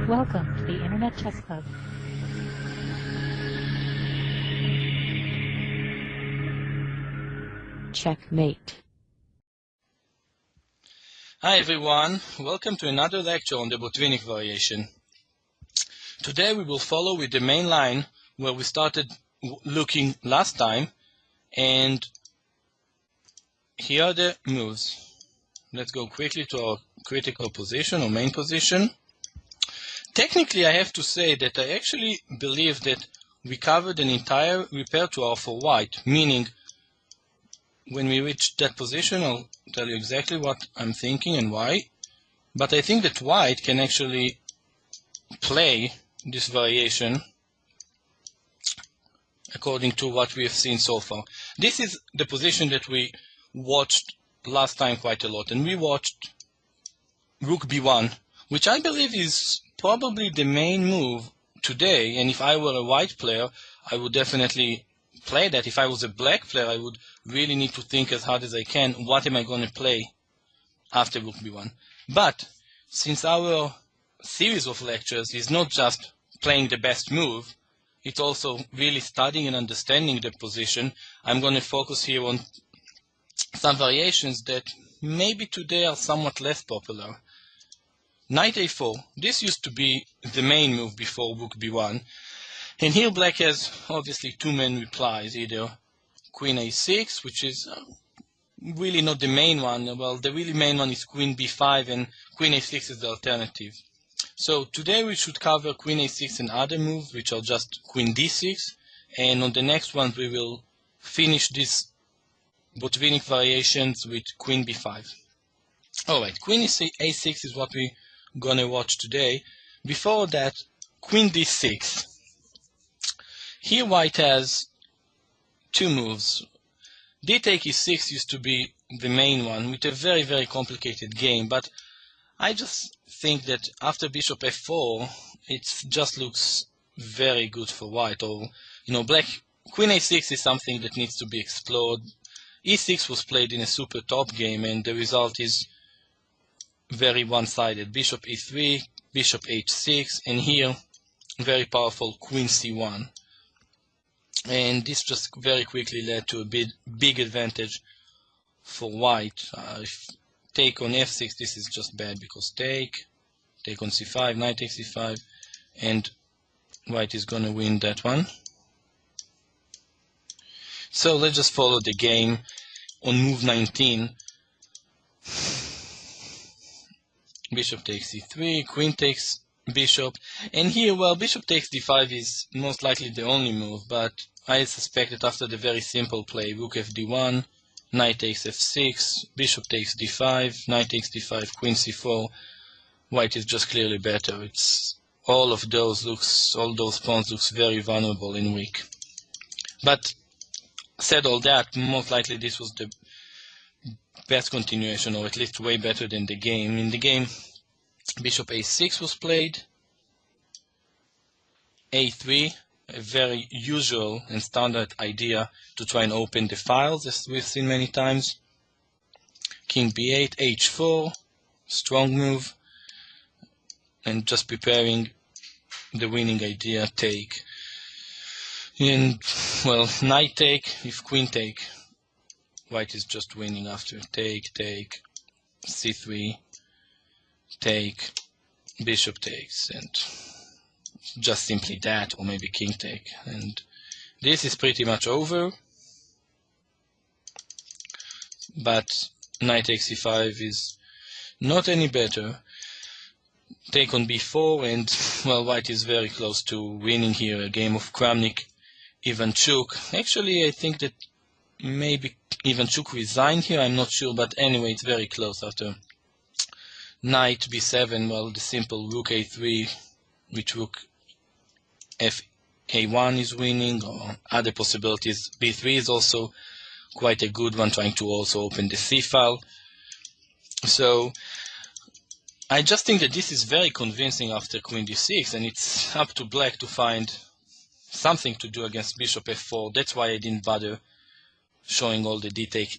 Welcome to the Internet Chess Club. Checkmate. Hi everyone, welcome to another lecture on the Botvinnik variation. Today we will follow with the main line where we started looking last time, and here are the moves. Let's go quickly to our critical position or main position. Technically, I have to say that I actually believe that we covered an entire repertoire for white, meaning when we reach that position, I'll tell you exactly what I'm thinking and why. But I think that white can actually play this variation according to what we have seen so far. This is the position that we watched last time quite a lot, and we watched Rook b1, which I believe is probably the main move today, and if I were a white player, I would definitely play that. If I was a black player, I would really need to think as hard as I can, what am I going to play after Rook b1? But since our series of lectures is not just playing the best move, it's also really studying and understanding the position, I'm going to focus here on some variations that maybe today are somewhat less popular. Knight a4, this used to be the main move before Rook b1, and here black has obviously two main replies, either Queen a6, which is really not the main one. Well, the really main one is Queen b5, and Queen a6 is the alternative. So today we should cover Queen a6 and other moves, which are just Queen d6, and on the next one we will finish this Botvinnik variations with Queen b5. Alright, Queen a6 is what we're gonna watch today. Before that, Queen d6. Here white has two moves. D take e6 used to be the main one with a very, very complicated game, but I just think that after bishop f4, it just looks very good for white. Or, black, Queen a6 is something that needs to be explored. e6 was played in a super top game, and the result is very one-sided. Bishop e3, bishop h6, and here, very powerful Queen c1. And this just very quickly led to a big advantage for white. If take on f6, this is just bad because take on c5, knight takes c5, and white is going to win that one. So let's just follow the game on move 19. Bishop takes c3, queen takes bishop, and here, well, bishop takes d5 is most likely the only move, but I suspect that after the very simple play, rook fd1, knight takes f6, bishop takes d5, knight takes d5, queen c4, white is just clearly better. It's all those pawns looks very vulnerable and weak. But said all that, most likely this was the best continuation, or at least way better than the game. In the game, bishop a6 was played, a3, a very usual and standard idea to try and open the files, as we've seen many times. King b8, h4, strong move, and just preparing the winning idea, take. And, well, knight take, if queen take, white is just winning after take, c3, take, bishop takes, and just simply that, or maybe king take. And this is pretty much over. But knight takes c5 is not any better. Take on b4, and, well, white is very close to winning here, a game of Kramnik, Ivanchuk. Actually, I think that maybe Ivanchuk resigned here, I'm not sure, but anyway, it's very close after knight b7, well, the simple rook a3, which rook a1 is winning, or other possibilities. b3 is also quite a good one, trying to also open the c file. So I just think that this is very convincing after queen d6, and it's up to black to find something to do against bishop f4. That's why I didn't bother showing all the d take